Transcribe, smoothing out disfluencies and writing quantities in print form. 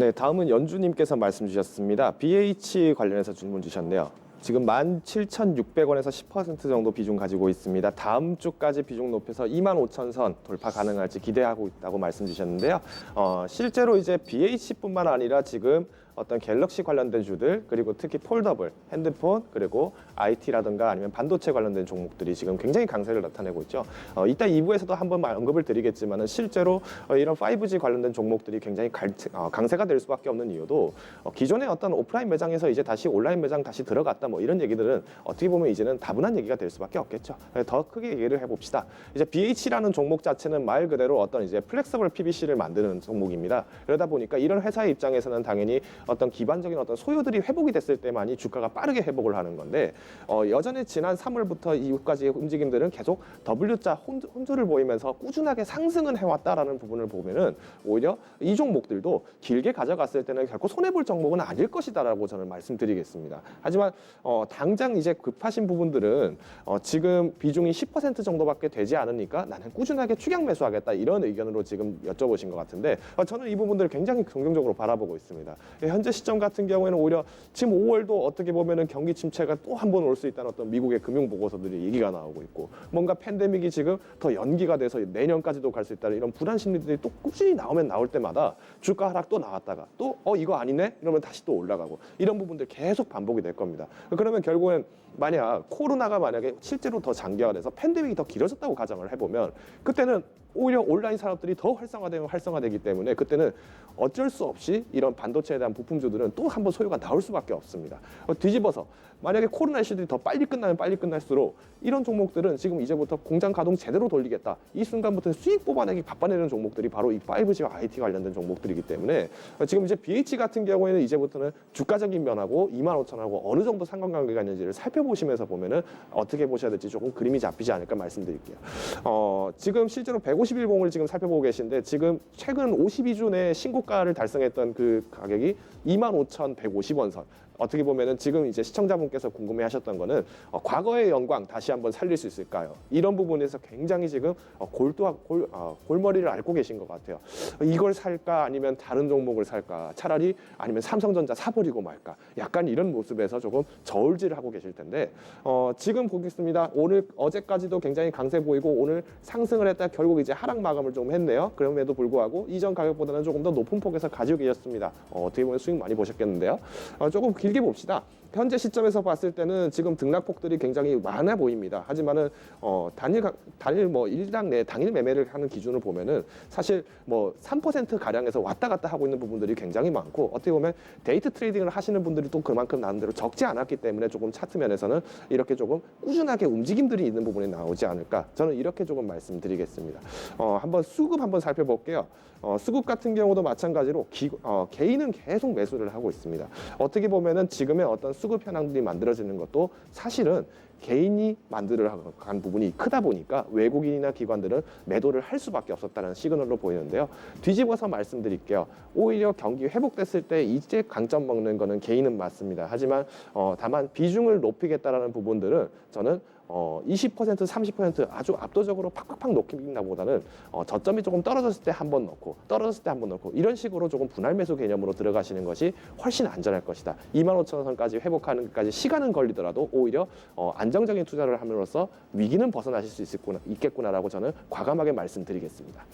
네, 다음은 연주님께서 말씀 주셨습니다. BH 관련해서 질문 주셨네요. 지금 17,600원에서 10% 정도 비중 가지고 있습니다. 다음 주까지 비중 높여서 25,000선 돌파 가능할지 기대하고 있다고 말씀 주셨는데요. 실제로 이제 BH뿐만 아니라 지금 어떤 갤럭시 관련된 주들, 그리고 특히 폴더블, 핸드폰, 그리고 IT라든가 아니면 반도체 관련된 종목들이 지금 굉장히 강세를 나타내고 있죠. 이따 2부에서도 한번 언급을 드리겠지만은 실제로 이런 5G 관련된 종목들이 굉장히 강세가 될 수밖에 없는 이유도 기존의 어떤 오프라인 매장에서 이제 다시 온라인 매장 다시 들어갔다 뭐 이런 얘기들은 어떻게 보면 이제는 다분한 얘기가 될 수밖에 없겠죠. 더 크게 얘기를 해봅시다. 이제 BH라는 종목 자체는 말 그대로 어떤 이제 플렉서블 PVC를 만드는 종목입니다. 그러다 보니까 이런 회사의 입장에서는 당연히 어떤 기반적인 어떤 소요들이 회복이 됐을 때만이 주가가 빠르게 회복을 하는 건데 여전히 지난 3월부터 이후까지의 움직임들은 계속 W자 혼조를 보이면서 꾸준하게 상승은 해왔다라는 부분을 보면은 오히려 이 종목들도 길게 가져갔을 때는 결코 손해볼 종목은 아닐 것이다라고 저는 말씀드리겠습니다. 하지만 당장 이제 급하신 부분들은 지금 비중이 10% 정도밖에 되지 않으니까 나는 꾸준하게 추격 매수하겠다 이런 의견으로 지금 여쭤보신 것 같은데 저는 이 부분들을 굉장히 긍정적으로 바라보고 있습니다. 현재 시점 같은 경우에는 오히려 지금 5월도 어떻게 보면은 경기 침체가 또 한 번 올 수 있다는 어떤 미국의 금융 보고서들이 얘기가 나오고 있고 뭔가 팬데믹이 지금 더 연기가 돼서 내년까지도 갈 수 있다는 이런 불안 심리들이 또 꾸준히 나오면 나올 때마다 주가 하락 또 나왔다가 또 이거 아니네 이러면 다시 또 올라가고 이런 부분들 계속 반복이 될 겁니다. 그러면 결국엔 만약 코로나가 만약에 실제로 더 장기화돼서 팬데믹이 더 길어졌다고 가정을 해보면 그때는 오히려 온라인 산업들이 더 활성화되기 때문에 그때는 어쩔 수 없이 이런 반도체에 대한 부품주들은 또 한 번 소요가 나올 수밖에 없습니다. 뒤집어서 만약에 코로나 이슈들이 더 빨리 끝나면 빨리 끝날수록 이런 종목들은 지금 이제부터 공장 가동 제대로 돌리겠다. 이 순간부터 수익 뽑아내기 바빠내는 종목들이 바로 이 5G와 IT 관련된 종목들이기 때문에 지금 이제 BH 같은 경우에는 이제부터는 주가적인 면하고 25,000원하고 어느 정도 상관관계가 있는지를 살펴보시면서 보면은 어떻게 보셔야 될지 조금 그림이 잡히지 않을까 말씀드릴게요. 지금 실제로 150일봉을 지금 살펴보고 계신데 지금 최근 52주 내 신고가를 달성했던 그 가격이 25,150원 선. 어떻게 보면은 지금 이제 시청자분께서 궁금해하셨던 거는 과거의 영광 다시 한번 살릴 수 있을까요? 이런 부분에서 굉장히 지금 골머리를 앓고 계신 것 같아요. 이걸 살까 아니면 다른 종목을 살까? 차라리 아니면 삼성전자 사버리고 말까? 약간 이런 모습에서 조금 저울질을 하고 계실 텐데 지금 보겠습니다. 오늘 어제까지도 굉장히 강세 보이고 오늘 상승을 했다 결국 이제 하락 마감을 좀 했네요. 그럼에도 불구하고 이전 가격보다는 조금 더 높은 폭에서 가지고 계셨습니다. 어떻게 보면 수익 많이 보셨겠는데요. 조금 길게 봅시다. 현재 시점에서 봤을 때는 지금 등락폭들이 굉장히 많아 보입니다. 하지만은 단일 뭐 일당 내 당일 매매를 하는 기준을 보면은 사실 뭐 3% 가량에서 왔다 갔다 하고 있는 부분들이 굉장히 많고 어떻게 보면 데이트 트레이딩을 하시는 분들이 또 그만큼 나름대로 적지 않았기 때문에 조금 차트 면에서는 이렇게 조금 꾸준하게 움직임들이 있는 부분이 나오지 않을까 저는 이렇게 조금 말씀드리겠습니다. 한번 수급 한번 살펴볼게요. 수급 같은 경우도 마찬가지로 개인은 계속 매수를 하고 있습니다. 어떻게 보면은 지금의 어떤 수급 현황들이 만들어지는 것도 사실은 개인이 만들어간 부분이 크다 보니까 외국인이나 기관들은 매도를 할 수밖에 없었다는 시그널로 보이는데요. 뒤집어서 말씀드릴게요. 오히려 경기 회복됐을 때 이제 강점 먹는 거는 개인은 맞습니다. 하지만 다만 비중을 높이겠다라는 부분들은 저는 20%, 30% 아주 압도적으로 팍팍팍 놓긴다보다는 저점이 조금 떨어졌을 때 한 번 넣고 떨어졌을 때 한 번 넣고 이런 식으로 조금 분할 매수 개념으로 들어가시는 것이 훨씬 안전할 것이다. 25,000원선까지 회복하는 것까지 시간은 걸리더라도 오히려 안정적인 투자를 함으로써 위기는 벗어나실 수 있겠구나라고 저는 과감하게 말씀드리겠습니다.